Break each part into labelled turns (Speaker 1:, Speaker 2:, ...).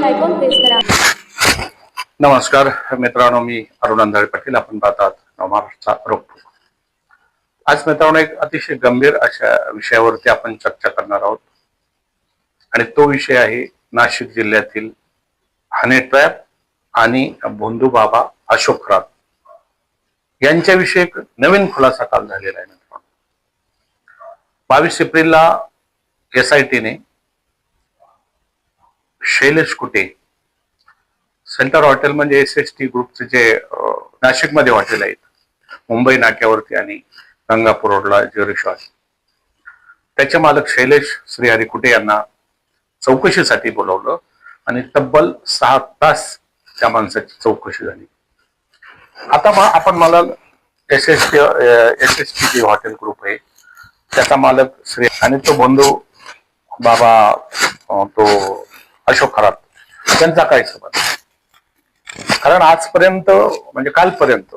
Speaker 1: Icon press करा.
Speaker 2: नमस्कार मित्रांनो, मी अरुण अंधाळे पाटील. आपण पाहतात नवमहाराष्ट्रचा रोखठोक. आज मित्रांनो एक अतिशय गंभीर अशा विषयावरती आपण चर्चा करणार आहोत आणि तो विषय आहे नाशिक जिल्ह्यातील हनी ट्रॅप आणि भोंदू बाबा अशोक रात यांच्याविषयी एक नवीन खुलासा काल झालेला आहे. मित्रांनो 22 एप्रिलला SIT ने शैलेश कुटे सेंटर हॉटेल म्हणजे SST ग्रुपचे जे नाशिकमध्ये हॉटेल आहेत, मुंबई नाक्यावरती आणि गंगापूर रोडला जे रिसॉर्ट, त्याचे मालक शैलेश श्रीहरी कुटे यांना चौकशीसाठी बोलवलं आणि तब्बल 6 तास त्या माणसाची चौकशी झाली. आता आपण मला SST जे हॉटेल ग्रुप आहे त्याचा मालक श्री आणि तो बंधू बाबा तो अशोक खरात त्यांचा काय संबंध? कारण आजपर्यंत म्हणजे कालपर्यंत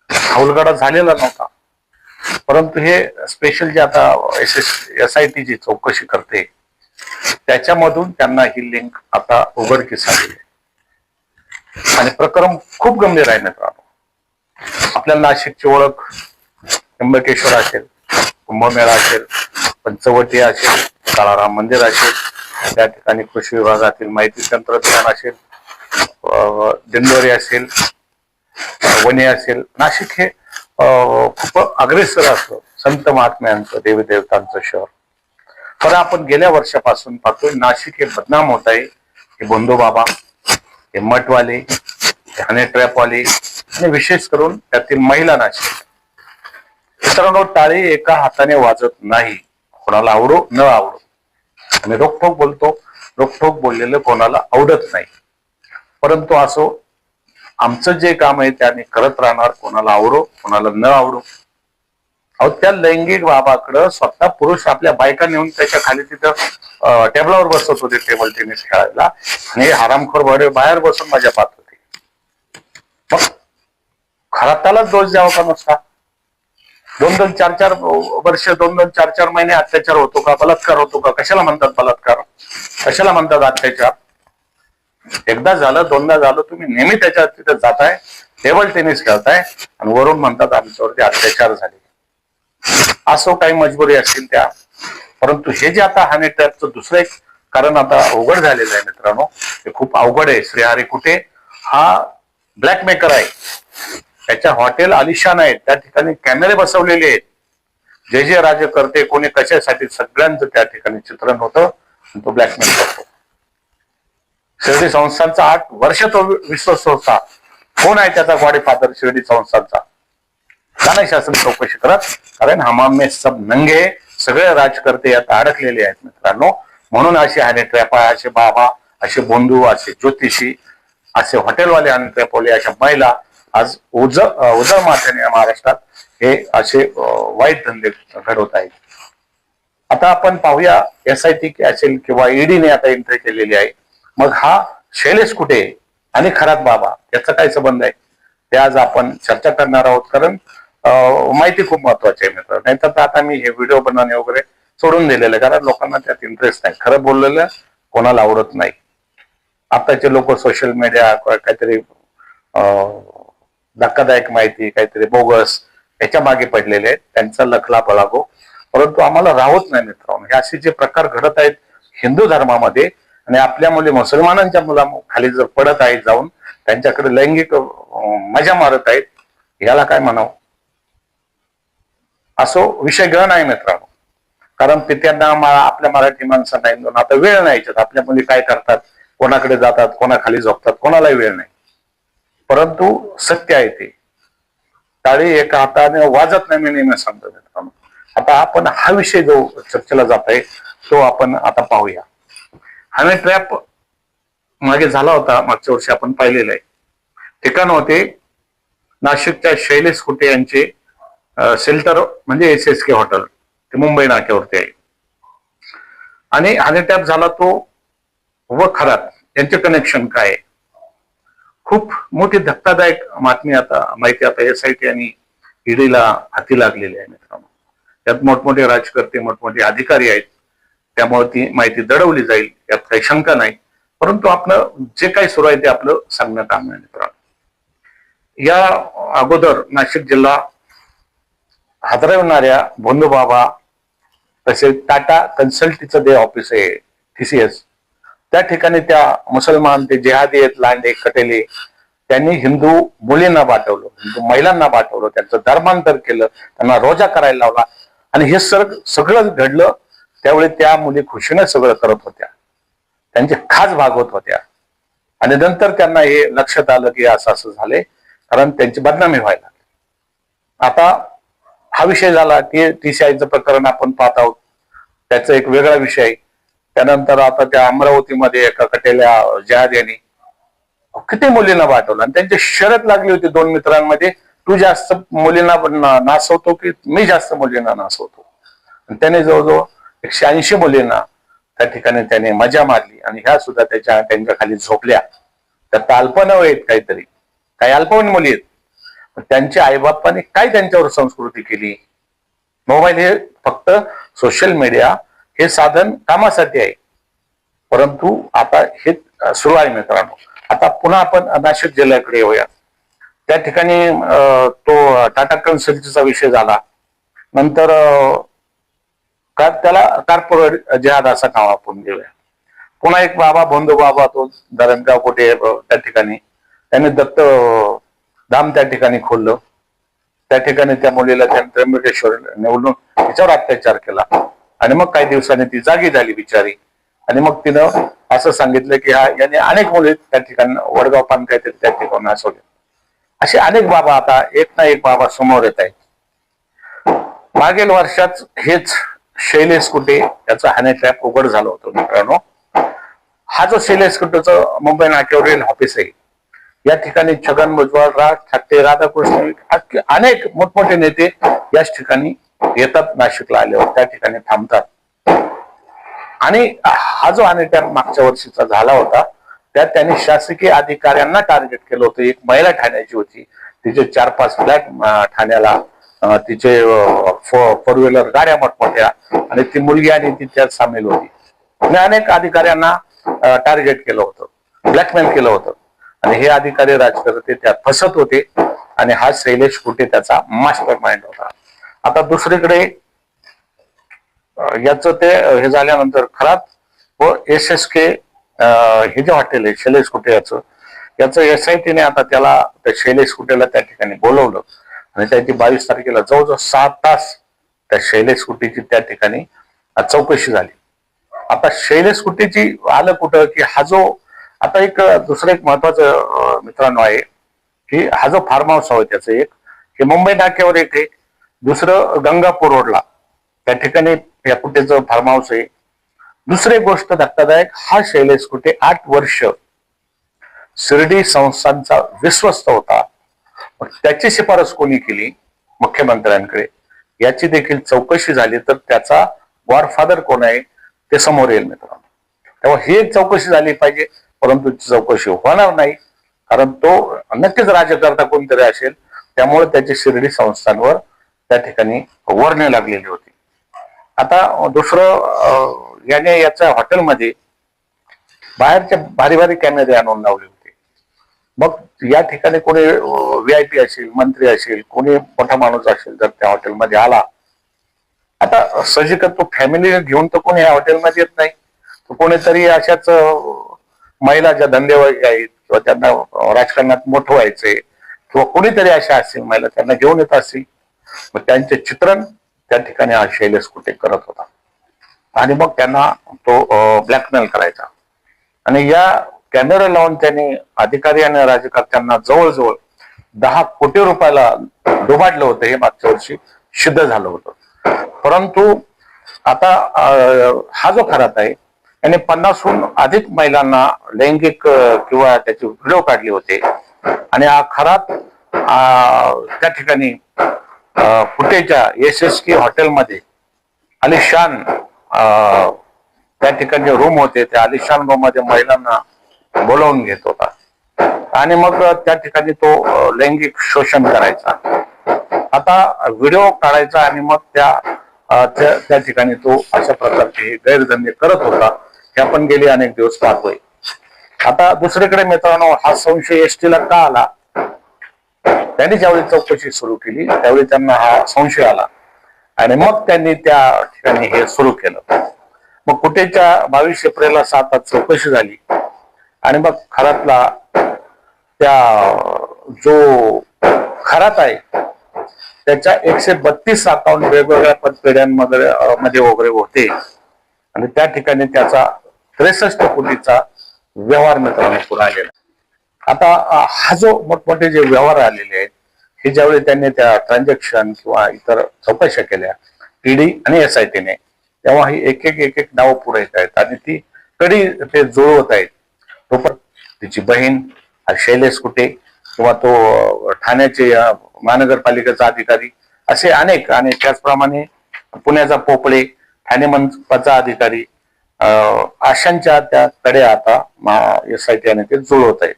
Speaker 2: हौलगडा झालेला नव्हता, परंतु हे स्पेशल जे आता SIT जी चौकशी करते त्याच्यामधून त्यांना ही लिंक आता उघडकीस आली आहे आणि प्रकरण खूप गंभीर आहे. मित्रांनो, आपल्याला नाशिकची ओळख त्र्यंबकेश्वर असेल, कुंभमेळा असेल, पंचवटी असेल, काळाराम मंदिर असेल, त्या ठिकाणी कृषी विभागातील माहिती तंत्रज्ञान असेल, दिंडोरी असेल, वणी असेल. नाशिक हे खूप अग्रेसर असतं संत महात्म्यांचं, देवी देवतांचं शहर. पण आपण गेल्या वर्षापासून पाहतोय नाशिक हे बदनाम होत आहे. हे भोंदू बाबा, हे मठवाले, हे हनी ट्रॅपवाले आणि विशेष करून त्यातील महिला नाशिक. मित्रांनो, टाळी एका हाताने वाजत नाही, कोणाला आवडो न आवडो. आणि रोखठोक बोलतो, रोखठोक बोललेलं कोणाला आवडत नाही. परंतु असो, आमचं जे काम आहे ते आम्ही करत राहणार, कोणाला आवडो कोणाला न आवडो. अहो, त्या लैंगिक बाबाकडं स्वतः पुरुष आपल्या बायका नेऊन त्याच्या खाली तिथं टेबलावर बसवत होते टेबल टेनिस खेळायला आणि हरामखोर बडे बाहेर बसून मजा पाहत होते. मग खरातालाच दोष द्यावा का नुसता? 2-2, 4-4 वर्ष, 2-2, 4-4 महिने अत्याचार होतो का? बलात्कार होतो का? कशाला म्हणतात बलात्कार? कशाला म्हणतात अत्याचार? एकदा झालं, दोनदा झालं, तुम्ही नेहमी त्याच्या तिथे जाताय, टेबल टेनिस खेळताय आणि वरून म्हणतात आमच्यावरती अत्याचार झाले. असो, काही मजबुरी असतील त्या. परंतु हे जे आता हनी ट्रॅपचं दुसरं एक कारण आता उघड झालेलं आहे मित्रांनो, हे खूप अवघड आहे. श्रीहरी कुटे हा ब्लॅक मेकर आहे. त्याच्या हॉटेल आलिशान आहेत, त्या ठिकाणी कॅमेरे बसवलेले आहेत. जे राजे करते कोणी कशासाठी सगळ्यांचं त्या ठिकाणी चित्रण होतं आणि तो ब्लॅकमेल करतो. शिर्डी संस्थांचा 8 वर्ष तो विश्वस्त होता. कोण आहे त्याचा गॉडफादर शिर्डी संस्थांचा? का नाही शासन चौकशी करत? कारण हमाम में सब नंगे, सगळे राजकर्ते यात अडकलेले आहेत मित्रांनो. म्हणून असे हनी ट्रॅप, असे बाबा, असे बंधू, असे ज्योतिषी, असे हॉटेलवाले हनी ट्रॅपवाले, अशा महिला आज उजळ माथ्याने महाराष्ट्रात हे असे वाईट धंदे घडवत आहेत. आता आपण पाहूया SIT असेल किंवा EDने आता एंट्री केलेली आहे. मग हा शैलेश कुटे आणि खरात बाबा याचा काय संबंध आहे ते आज आपण चर्चा करणार आहोत. कारण माहिती खूप महत्वाची आहे मित्र. नाही तर आता मी हे व्हिडिओ बनवणे वगैरे सोडून दिलेलं आहे, कारण लोकांना त्यात इंटरेस्ट नाही. खरं बोललेलं कोणाला आवडत नाही. आताचे लोक सोशल मीडिया काहीतरी धक्कादायक माहिती, काहीतरी बोगस याच्या मागे पडलेले आहेत. त्यांचा लखला पळागो. परंतु आम्हाला राहत नाही मित्रांनो. हे असे जे प्रकार घडत आहेत हिंदू धर्मामध्ये आणि आपल्या मुली मुसलमानांच्या मुला खाली जर पडत आहेत, जाऊन त्यांच्याकडे लैंगिक मजा मारत आहेत, याला काय म्हणावं? असो, विषय गहन आहे मित्रांनो. कारण ते त्यांना आपल्या मराठी माणसांना आता वेळ नाही. आपल्या मुली काय करतात, कोणाकडे जातात, कोणाखाली झोपतात, कोणालाही वेळ नाही. परंतु सत्य आहे ते. टाळी एका हाताने वाजत नाही, मी नेहमी सांगतो मित्रांनो. आता आपण हा विषय जो चर्चेला जात आहे तो आपण आता पाहूया. हनी ट्रॅप मागे झाला होता, मागच्या वर्षी आपण पाहिलेलं आहे. ठिकाण होते नाशिकच्या शैलेश कुटे यांचे शेल्टर म्हणजे SSK हॉटेल, ते मुंबई नाक्यावरती आहे. आणि हनी ट्रॅप झाला तो व खरात यांचे कनेक्शन काय आहे? खूप मोठी धक्कादायक माहिती आता SIT आणि EDला हाती लागलेली आहे मित्रांनो. त्यात मोठमोठे राजकर्ते, मोठमोठे अधिकारी आहेत. त्यामुळे ती माहिती दडवली जाईल यात काही शंका नाही. परंतु आपलं जे काही सुरू आहे ते आपलं सांगणं काम आहे मित्रांनो. या अगोदर नाशिक जिल्हा हादरवणाऱ्या भोंदूबाबा तसेच टाटा कन्सल्टीचं जे ऑफिस आहे TCS, त्या ठिकाणी त्या मुसलमान ते जिहादी आहेत लांडे कटेले, त्यांनी हिंदू मुलींना पाठवलं, हिंदू महिलांना पाठवलं, त्यांचं धर्मांतर केलं, त्यांना रोजा करायला लावला. आणि हे सगळं घडलं त्यावेळी त्या मुली खुशीने सगळं करत होत्या, त्यांचे खास भागवत होत्या. आणि नंतर त्यांना हे लक्षात आलं की असं असं झालंय, कारण त्यांची बदनामी व्हायला. आता हा विषय झाला की TCIचं प्रकरण आपण पाहत आहोत, त्याचा एक वेगळा विषय. त्यानंतर आता त्या अमरावतीमध्ये एका कटेल्या जहाद यांनी किती मुलींना पाठवलं आणि त्यांची शर्यत लागली होती दोन मित्रांमध्ये, तू जास्त मुलींना नाचवतो की मी जास्त मुलींना नाचवतो. आणि त्याने जवळजवळ 180 मुलींना त्या ठिकाणी त्याने मजा मारली आणि ह्या सुद्धा त्यांच्या खाली झोपल्या. त्या अल्पवयीन आहेत, काहीतरी काही अल्पवयीन मुली आहेत. त्यांच्या आईबापाने काय त्यांच्यावर संस्कृती केली. मोबाईल हे फक्त सोशल मीडिया हे साधन कामासाठी आहे, परंतु आता हे सुरू आहे मित्रांनो. आता पुन्हा आपण नाशिक जिल्ह्याकडे येऊया. त्या ठिकाणी तो टाटा कन्सल्टीचा विषय झाला. नंतर त्याला कॉर्पोरेट जिहाद असा नाव आपण देऊया. पुन्हा एक बाबा भोंदू बाबा, तो धरणगाव कोठे त्या ठिकाणी त्याने दत्त धाम त्या ठिकाणी खोललं. त्या ठिकाणी त्या मुलीला त्याने त्र्यंबकेश्वर निवडून तिच्यावर अत्याचार केला आणि मग काही दिवसांनी ती जागी झाली बिचारी. आणि मग तिनं असं सांगितलं की याने अनेक मुली त्या ठिकाणी वडगाव पान काहीतरी त्या ठिकाणी नाचवले. असे अनेक बाबा आता एक ना एक बाबा समोर येत आहेत. मागील वर्षात हेच शैलेश कुटे याचा हनी ट्रॅप उघड झालं होतं मित्रांनो. हा जो शैलेश कुटेचं मुंबई नाक्यावरील ऑफिस आहे, या ठिकाणी छगन भुजबळ, राज ठाकरे, राधाकृष्ण, अनेक मोठमोठे नेते याच ठिकाणी येतात. नाशिकला आल्यावर त्या ठिकाणी थांबतात. आणि हा जो हनी ट्रॅप मागच्या वर्षीचा झाला होता, त्यात त्यांनी शासकीय अधिकाऱ्यांना टार्गेट केलं होतं. एक महिला ठाण्याची होती, तिचे 4-5 फ्लॅट ठाण्याला, तिचे 4 व्हीलर गाड्या मोठमोठ्या, आणि ती मुलगी आणि ती त्यात सामील होती. आणि अनेक अधिकाऱ्यांना टार्गेट केलं होतं, ब्लॅकमेल केलं होतं. आणि हे अधिकारी राजकारते त्यात फसत होते आणि हा शैलेश कुटे त्याचा मास्टर माइंड होता. आता दुसरीकडे याचं ते हे झाल्यानंतर खरात व SSK हे जे हॉटेल आहे शैलेश कुटे याचं SIT ने आता त्याला त्या शैलेश कुटेला त्या ठिकाणी बोलवलं आणि त्याची 22 तारखेला जवळजवळ 6 तास त्या शैलेश कुटेची त्या ठिकाणी चौकशी झाली. आता शैलेश कुटेची आलं कुठं की हा जो आता एक दुसरं एक महत्वाचं मित्रांनो आहे की हा जो फार्म हाऊस आहे त्याचं एक हे मुंबई नाक्यावर एक आहे, दुसरं गंगापूर रोडला त्या ठिकाणी या कुटेचं फार्म हाऊस आहे. दुसरी गोष्ट धक्कादायक, हा शैलेश कुटे 8 वर्ष शिर्डी संस्थांचा विश्वस्त होता. त्याची शिफारस कोणी केली मुख्यमंत्र्यांकडे याची देखील चौकशी झाली तर त्याचा गॉडफादर कोण आहे ते समोर येईल मित्रांनो. तेव्हा ही चौकशी झाली पाहिजे, परंतु चौकशी होणार नाही कारण तो नक्कीच राज्यकर्ता कोणतरी असेल, त्यामुळे त्याची शिर्डी संस्थांवर त्या ठिकाणी वर्णी लागलेली होती. आता दुसरं याने याच्या हॉटेलमध्ये बाहेरचे भारी भारी कॅमेरे आणून लावले होते. मग या ठिकाणी कोणी VIP असेल, मंत्री असेल, कोणी मोठा माणूस असेल जर त्या हॉटेलमध्ये आला, आता सजिक तो फॅमिली घेऊन तर कोणी या हॉटेलमध्ये येत नाही, तर कोणीतरी अशाच महिला ज्या धंदेवाई आहेत किंवा त्यांना राजकारणात मोठं व्हायचंय किंवा कोणीतरी अशा असतील महिला त्यांना घेऊन येत असतील, मग त्यांचे चित्रण त्या ठिकाणी हा शैलेश कुटे करत होता आणि मग त्यांना तो ब्लॅकमेल करायचा. आणि या कॅमेरा लावून त्यांनी अधिकारी आणि राजकारत्यांना जवळजवळ 10 कोटी रुपयाला डुबाडलं होतं. हे मागच्या वर्षी सिद्ध झालं होतं. परंतु आता हा जो खरात आहे याने 50हून अधिक महिलांना लैंगिक किंवा त्याचे व्हिडिओ काढले होते आणि हा खरात त्या ठिकाणी कुटेच्या SSK हॉटेलमध्ये आलिशान त्या ठिकाणी रूम होते, त्या आलिशान रूम मध्ये महिलांना बोलावून घेत होता आणि मग त्या ठिकाणी तो लैंगिक शोषण करायचा. आता व्हिडिओ काढायचा आणि मग त्या ठिकाणी तो अशा प्रकारचे गैरधंदे करत होता. हे आपण गेले अनेक दिवस पाहतोय. आता दुसरीकडे मित्रांनो, हा संशय एसटीला का आला? त्यांनी ज्यावेळी चौकशी सुरू केली त्यावेळी त्यांना हा संशय आला आणि मग त्यांनी त्या ठिकाणी हे सुरू केलं. मग कुठेच्या 22 एप्रिलला 7 चौकशी झाली आणि मग खरातला त्या जो खरात आहे त्याच्या 132 अकाउंट वेगवेगळ्या पतपेढ्यांमध्ये वगैरे होते आणि त्या ठिकाणी त्याचा 63 कोटीचा व्यवहार मित्रांनो पुढे आलेला. आता हा जो मोठमोठे जे व्यवहार आलेले आहेत हे ज्यावेळी त्यांनी त्या ट्रान्झॅक्शन किंवा इतर चौकशा केल्या ईडी आणि एसआयटीने, तेव्हा ही एक एक नाव पुढे येत आहेत आणि ती कडी ते जुळवत आहेत. तिची बहीण शैलेश कुटे किंवा तो ठाण्याचे महानगरपालिकेचा अधिकारी असे अनेक, आणि त्याचप्रमाणे पुण्याचा पोपळे, ठाणे मनपाचा अधिकारी, अशांच्या त्या कड्या आता एसआयटी आणि ते जुळवत आहेत.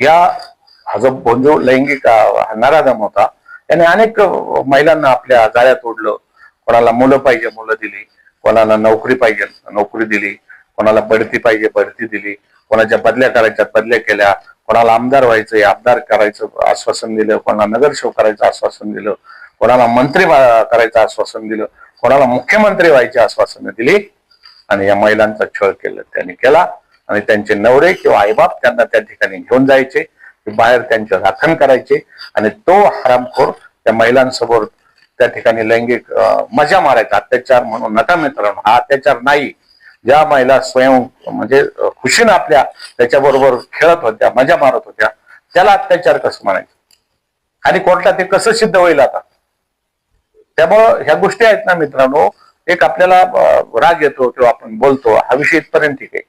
Speaker 2: हा जो भोंजू लैंगिक नराधम होता त्याने अनेक महिलांना आपल्या जाळ्यात ओढलं. कोणाला मुलं पाहिजे मुलं दिली, कोणाला नोकरी पाहिजे नोकरी दिली, कोणाला बढती पाहिजे बढती दिली, कोणाच्या बदल्या करायच्या बदल्या केल्या, कोणाला आमदार व्हायचं आमदार करायचं आश्वासन दिलं, कोणाला नगरसेवक करायचं आश्वासन दिलं, कोणाला मंत्री करायचं आश्वासन दिलं, कोणाला मुख्यमंत्री व्हायची आश्वासनं दिली आणि या महिलांचा छळ त्यांनी केला. आणि त्यांचे नवरे किंवा आईबाप त्यांना त्या ठिकाणी घेऊन जायचे, बाहेर त्यांचे राखण करायचे आणि तो हरामखोर त्या महिलांसमोर त्या ठिकाणी लैंगिक मजा मारायचा. अत्याचार म्हणून नका मित्रांनो, हा अत्याचार नाही. ज्या महिला स्वयं म्हणजे खुशीनं आपल्या त्याच्याबरोबर खेळत होत्या मजा मारत होत्या त्याला अत्याचार कसं म्हणायचं आणि कोर्टात ते कसं सिद्ध होईल आता? त्यामुळं ह्या गोष्टी आहेत ना मित्रांनो, एक आपल्याला राग येतो किंवा आपण बोलतो हा विषय इथपर्यंत ठीक आहे,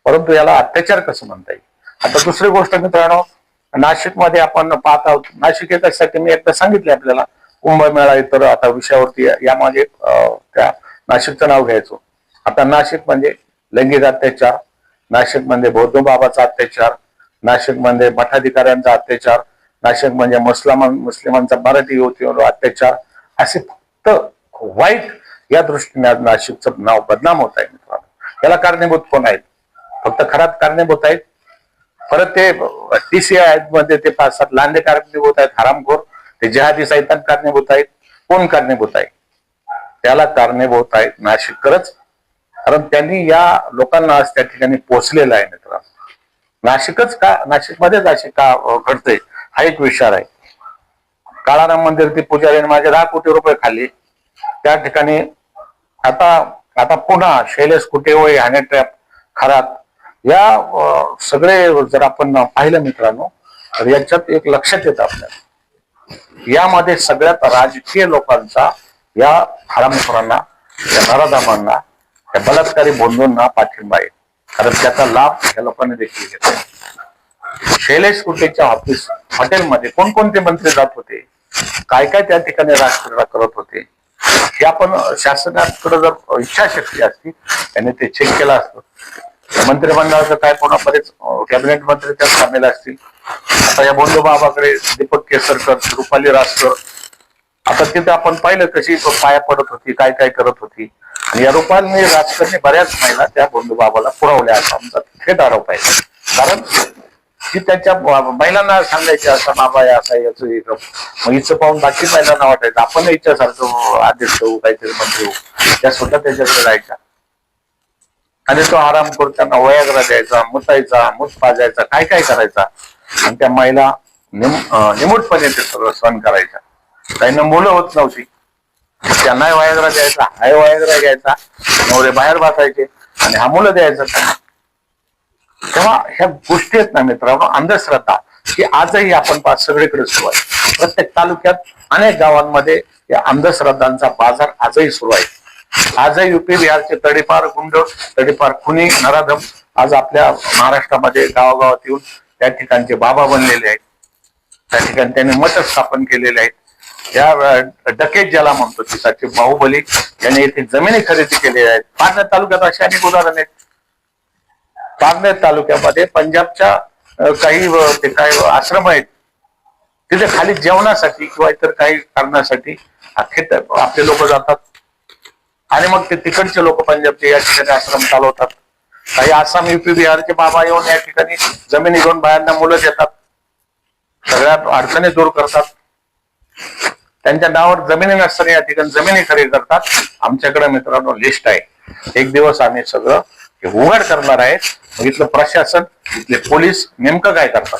Speaker 2: परंतु याला अत्याचार कसं म्हणता येईल? आता दुसरी गोष्ट मित्रांनो, नाशिकमध्ये आपण पाहत आहोत. नाशिक यासाठी मी एकदा सांगितले आपल्याला कुंभमेळा इतर आता विषयावरती यामागे त्या नाशिकचं नाव घ्यायचो. आता नाशिक म्हणजे लैंगिक अत्याचार, नाशिक म्हणजे बौद्ध बाबाचा अत्याचार, नाशिक म्हणजे मठाधिकाऱ्यांचा अत्याचार, नाशिक म्हणजे मुस्लिमांचा मराठी युवतीवर अत्याचार, असे फक्त वाईट या दृष्टीने आज नाशिकचं नाव बदनाम होत आहे मित्रांनो. याला कारणीभूत कोण आहेत? फक्त खरात कारणीभूत आहेत. परत ते TCI मध्ये ते 5-7 लांडे कारणीभूत आहेत, हरामखोर, ते जिहादी सैतान कारणीभूत आहेत. कोण कारणीभूत आहे? त्याला कारणीभूत आहेत नाशिककरच, कारण त्यांनी या लोकांना आज त्या ठिकाणी पोचलेलं आहे मित्रांनो. नाशिकच का, नाशिकमध्येच असे का घडतंय हा एक विचार आहे. काळाराम मंदिर ते पुजारीने माझे 10 कोटी रुपये खाल्ले त्या ठिकाणी. आता पुन्हा शैलेश कुटे होय, हॅने ट्रॅप, खरात, या सगळे जर आपण पाहिलं मित्रांनो तर याच्यात एक लक्षात येतं आपल्याला, यामध्ये सगळ्यात राजकीय लोकांचा, या हरामखोरांना, या नराधमांना, या बलात्कारी बंधूंना पाठिंबा आहे. कारण त्याचा लाभ या लोकांनी देखील घेतला. शैलेश कुटेच्या ऑफिस हॉटेलमध्ये कोणकोणते मंत्री जात होते, काय काय त्या ठिकाणी राजकारण करत होते, हे आपण शासनाकडे जर इच्छाशक्ती असती त्यांनी ते चेक केलं असतं. मंत्रिमंडळाचं काय पुन्हा बरेच कॅबिनेट मंत्री त्यात सामील असतील. आता या बोंडो बाबाकडे दीपक केसरकर, रुपाली रासकर, आता तिथे आपण पाहिलं कशी पाया पडत होती, काय काय करत होती. आणि या रुपाली रासकरने बऱ्याच महिला त्या बोंडो बाबाला पुरवल्या असा आमचा थेट आरोप आहे. कारण की त्याच्या महिलांना सांगायचे असा बाबा आहे असा याचं एक, मग हिचं पाहून बाकी महिलांना वाटायचं आपण हिच्यासारखं अध्यक्ष होऊ, काहीतरी मंत्री होऊ, त्या स्वतः त्याच्याकडे जायच्या आणि तो आरामखोर त्यांना वयाग्रा द्यायचा, मुतायचा, मूत पाजायचा, काय काय करायचा आणि त्या महिला निमूटपणे ते सगळं सहन करायच्या. काहींना मुलं होत नव्हती, त्यांना वयाग्रा द्यायचा, हाय वयाग्रा द्यायचा, नवरे बाहेर बसायचे आणि हा मुलं द्यायचं त्यांना. तेव्हा ह्या गोष्टी आहेत ना मित्रांनो, अंधश्रद्धा ही आजही आपण सगळीकडे सुरू आहे. प्रत्येक तालुक्यात अनेक गावांमध्ये या अंधश्रद्धांचा बाजार आजही सुरू आहे. आजही युपी बिहारचे तडीपार गुंड, तडीपार खुनी, नराधम आज आपल्या महाराष्ट्रामध्ये गावागावात येऊन त्या ठिकाणचे बाबा बनलेले आहेत. त्या ठिकाणी त्यांनी मठ स्थापन केलेले आहेत. या डकेत ज्याला म्हणतो तिसाठी बाहुबली यांनी येथे जमिनी खरेदी केलेल्या आहेत. पारनेर तालुक्यात अशी अनेक उदाहरण आहेत. पारनेर तालुक्यामध्ये पंजाबच्या काही आश्रम आहेत, तिथे खाली जेवणासाठी किंवा इतर काही कारणासाठी अख्खे आपले लोक जातात आणि मग ते तिकडचे लोक पंजाबचे या ठिकाणी आश्रम चालवतात. काही आसाम युपी बिहारचे बाबा येऊन या ठिकाणी जमिनी घेऊन बाहेरना मुलं देतात, सगळ्या अडचणी दूर करतात, त्यांच्या नावावर जमिनी नसताना या ठिकाणी जमिनी खरेदी करतात. आमच्याकडे मित्रांनो लिस्ट आहे, एक दिवस आम्ही सगळं उघड करणार आहे. मग इथलं प्रशासन, इथले पोलीस नेमकं काय करतात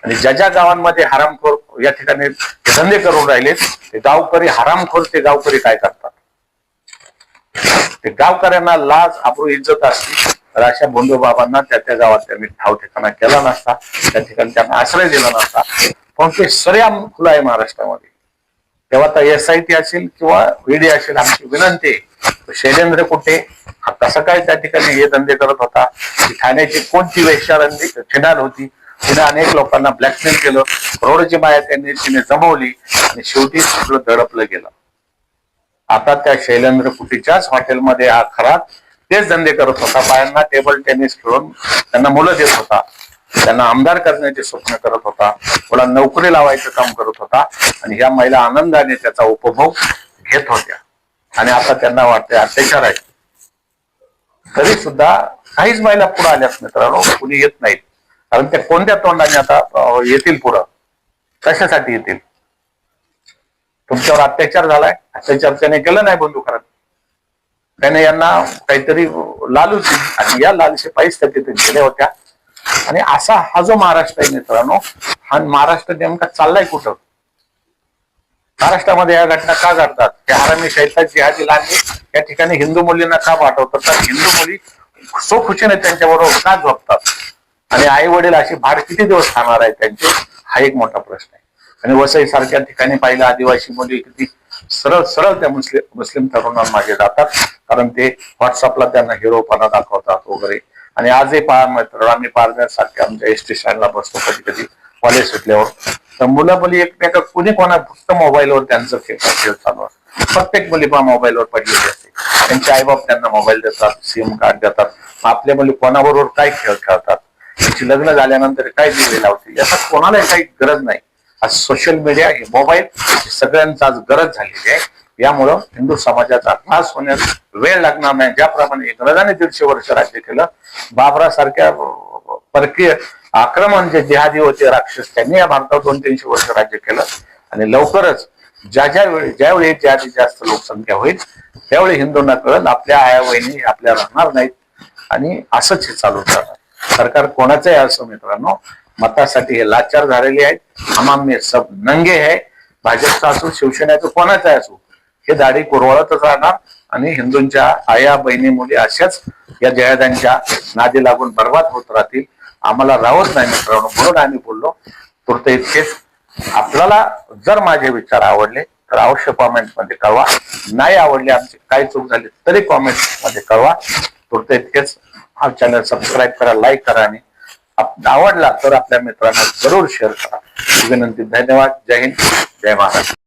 Speaker 2: आणि ज्या ज्या गावांमध्ये हरामखोर या ठिकाणी धंदे करून राहिले ते गावकरी हरामखोर, ते गावकरी काय करतात, ते गावकऱ्यांना लाज आबरू इज्जत असते तर अशा बंधू बाबांना त्या त्या गावात त्यांनी ठाव ठिकाणा केला नसता, त्या ठिकाणी त्यांना आश्रय दिला नसता. पण ते सरेआम खुलं आहे महाराष्ट्रामध्ये. तेव्हा तर SIT असेल किंवा ED असेल, आमची विनंती आहे, शैलेंद्र कुठे हा कसं काय त्या ठिकाणी हे धंदे करत होता, ठाण्याची कोणती वेश्यारंगी ठिणाण होती, तिने अनेक लोकांना ब्लॅकमेल केलं, करोडची माया तिने जमवली आणि शेवटी सगळं दडपलं गेलं. आता त्या शैलेंद्र कुटीच्याच हॉटेलमध्ये हा खरा तेच धंदे करत होता, बायांना टेबल टेनिस खेळून त्यांना मुलं देत होता, त्यांना आमदार करण्याचे स्वप्न करत होता, मला नोकरी लावायचं काम करत होता आणि ह्या महिला आनंदाने त्याचा उपभोग घेत होत्या. आणि आता त्यांना वाटते अत्याचार आहे, तरी सुद्धा काहीच महिला पुढे आल्यात मित्रांनो, कुणी येत नाहीत. कारण त्या कोणत्या तोंडाने आता येतील पुढं, कशासाठी येतील? तुमच्यावर अत्याचार झालाय, अत्याचार त्याने केलं नाही बंधू करत, त्याने यांना काहीतरी लालूच दिली आणि या लालशेपायीच त्या तिथे गेल्या होत्या. आणि असा हा जो महाराष्ट्र आहे मित्रांनो, हा महाराष्ट्र नेमका चाललाय कुठं? महाराष्ट्रामध्ये या घटना का घडतात? त्या हरामी शैतान जिहादी लांडे या ठिकाणी हिंदू मुलींना का पाठवतात? तर हिंदू मुली सो खुशीने त्यांच्याबरोबर का झोपतात? आणि आई वडील अशी भाड किती दिवस खाणार आहे त्यांचे, हा एक मोठा प्रश्न आहे. आणि वसई सारख्या ठिकाणी पाहिलं, आदिवासी मुली किती सरळ सरळ त्या मुस्लिम तरुणांमागे जातात, कारण ते व्हॉट्सअपला त्यांना हिरोपणा दाखवतात वगैरे. आणि आजही पहा मित्र, आम्ही पारनेरसारख्या आमच्या ST स्टँडला बसतो कधी कधी कॉलेज सुटल्यावर, तर मुलं मुली एकमेका कुणी कोणा फक्त मोबाईलवर त्यांचं खेळ चालू असतं. प्रत्येक मुली पहा मोबाईलवर पडलेली असते, त्यांचे आईबाप त्यांना मोबाईल देतात, SIM कार्ड देतात. आपल्या मुली कोणाबरोबर काय खेळ खेळतात, त्यांची लग्न झाल्यानंतर काय दिवे लावतील, याचा कोणालाही काही गरज नाही. आज सोशल मीडिया, हे मोबाईल सगळ्यांचा आज गरज झालेली आहे. यामुळं हिंदू समाजाचा त्रास होण्यास वेळ लागणार नाही. ज्याप्रमाणे इंग्रजांनी 150 वर्ष राज्य केलं, बाबरासारख्या परकीय आक्रमण जे जिहादी होते राक्षस, त्यांनी या भारतावर 200-300 वर्ष राज्य केलं. आणि लवकरच ज्यावेळी जिहादी जास्त लोकसंख्या होईल त्यावेळी हिंदूंना कळलं आपल्या आया वहिनी आपल्या राहणार नाहीत. आणि असंच हे चालू राहणार. सरकार कोणाचं आहे असं मित्रांनो, मतासाठी हे लाचार झालेले आहेत. हमाम में सब नंगे है, भाजपचा असो शिवसेनेचं कोणाचा असो, हे दाढी कुरवळतच राहणार. आणि हिंदूंच्या आया बहिणी मुली अशाच या जयादांच्या नादी लागून बर्बाद होत राहतील. आम्हाला राहत नाही मित्रांनो, म्हणून आम्ही बोललो. तुर्त इतकेच. आपल्याला जर माझे विचार आवडले तर अवश्य कॉमेंट मध्ये कळवा, नाही आवडले, आमची काय चूक झाली तरी कॉमेंट मध्ये कळवा. तुर्त इतकेच. हा चॅनल सबस्क्राईब करा, लाईक करा आणि आवडला तर आपल्या मित्रांना जरूर शेअर करा. विनंती. धन्यवाद. जय हिंद, जय महाराष्ट्र.